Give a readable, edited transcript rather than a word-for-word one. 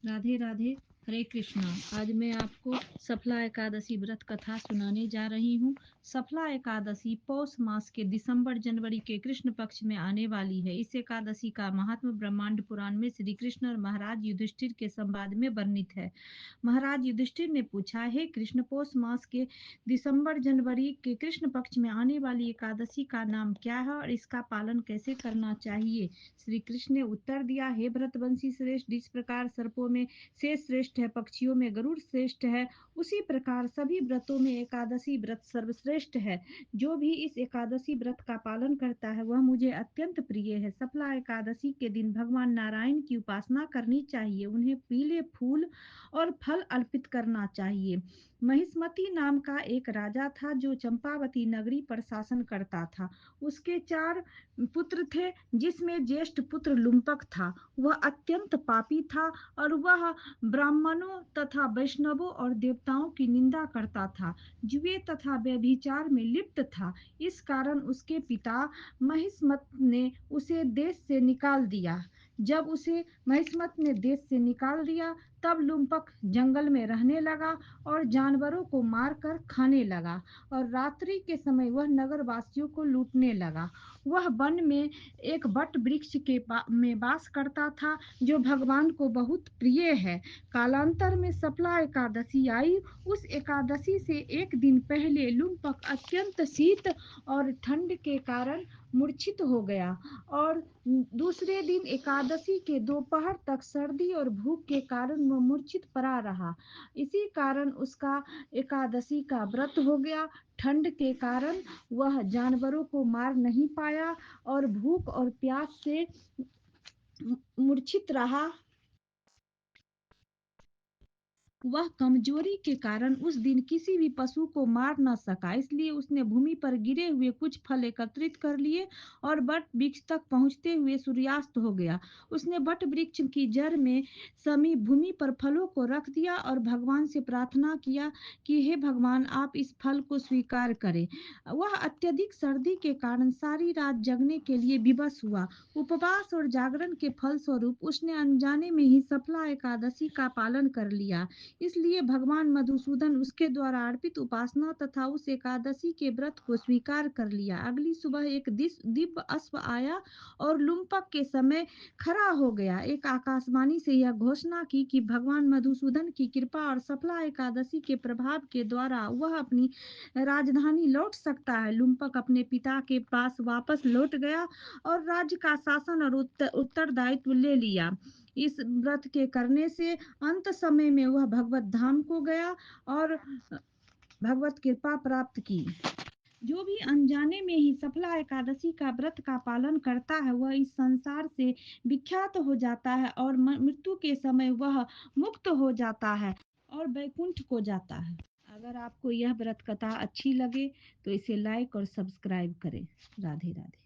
राधे राधे। हरे कृष्णा। आज मैं आपको सफला एकादशी व्रत कथा सुनाने जा रही हूँ। सफला एकादशी पौष मास के दिसंबर जनवरी के कृष्ण पक्ष में आने वाली है। इस एकादशी का महात्मा ब्रह्मांड पुराण में श्री कृष्ण और महाराज युधिष्ठिर के संवाद में वर्णित है। महाराज युधिष्ठिर ने पूछा, हे कृष्ण, पौष मास के दिसंबर जनवरी के कृष्ण पक्ष में आने वाली एकादशी का नाम क्या है और इसका पालन कैसे करना चाहिए? श्री कृष्ण ने उत्तर दिया, हे भरतवंशी श्रेष्ठ, जिस प्रकार सर्पों में शेष श्रेष्ठ है, पक्षियों में गरुड़ श्रेष्ठ है, उसी प्रकार सभी व्रतों में एकादशी व्रत सर्वश्रेष्ठ है। जो भी इस एकादशी व्रत का पालन करता है वह मुझे अत्यंत प्रिय है। सफला एकादशी के दिन भगवान नारायण की उपासना करनी चाहिए। उन्हें पीले फूल और फल अर्पित करना चाहिए। महिष्मति नाम का एक राजा था जो चंपावती नगरी पर शासन करता था। उसके 4 पुत्र थे, जिसमें ज्येष्ठ पुत्र लुम्पक था। वह अत्यंत पापी था और वह ब्राह्मणों तथा वैष्णवों और देवताओं की निंदा करता था। जुए तथा व्यभिचार में लिप्त था। इस कारण उसके पिता महिष्मत ने उसे देश से निकाल दिया। जब उसे महिष्मत ने देश से निकाल दिया, तब लुम्पक जंगल में रहने लगा और जानवरों को मारकर खाने लगा और रात्रि के समय वह नगरवासियों को लूटने लगा। वह वन में एक बट वृक्ष में वास करता था, जो भगवान को बहुत प्रिय है। कालांतर में सफला एकादशी आई। उस एकादशी से एक दिन पहले लुम्पक अत्यंत शीत और ठंड के कारण मूर्छित हो गया और दूसरे दिन एकादशी के दोपहर तक सर्दी और भूख के कारण वह मूर्छित पड़ा रहा। इसी कारण उसका एकादशी का व्रत हो गया। ठंड के कारण वह जानवरों को मार नहीं पाया और भूख और प्यास से मूर्छित रहा। वह कमजोरी के कारण उस दिन किसी भी पशु को मार न सका, इसलिए उसने भूमि पर गिरे हुए कुछ फल एकत्रित कर लिए और बट वृक्ष तक पहुंचते हुए सूर्यास्त हो गया। उसने बट वृक्ष की जड़ में समी भूमि पर फलों को रख दिया और भगवान से प्रार्थना किया कि हे भगवान, आप इस फल को स्वीकार करें। वह अत्यधिक सर्दी के कारण सारी रात जगने के लिए विवश हुआ। उपवास और जागरण के फल स्वरूप उसने अनजाने में ही सफला एकादशी का पालन कर लिया। इसलिए भगवान मधुसूदन उसके द्वारा अर्पित उपासना तथा उस एकादशी के व्रत को स्वीकार कर लिया। अगली सुबह एक दिव्य अश्व आया और लुम्पक के समय खड़ा हो गया। एक आकाशवाणी से यह घोषणा की कि भगवान मधुसूदन की कृपा और सफला एकादशी के प्रभाव के द्वारा वह अपनी राजधानी लौट सकता है। लुम्पक अपने पिता के पास वापस लौट गया और राज्य का शासन और उत्तरदायित्व ले लिया। इस व्रत के करने से अंत समय में वह भगवत धाम को गया और भगवत कृपा प्राप्त की। जो भी अनजाने में ही सफला एकादशी का व्रत का पालन करता है वह इस संसार से विख्यात हो जाता है और मृत्यु के समय वह मुक्त हो जाता है और वैकुंठ को जाता है। अगर आपको यह व्रत कथा अच्छी लगे तो इसे लाइक और सब्सक्राइब करें। राधे राधे।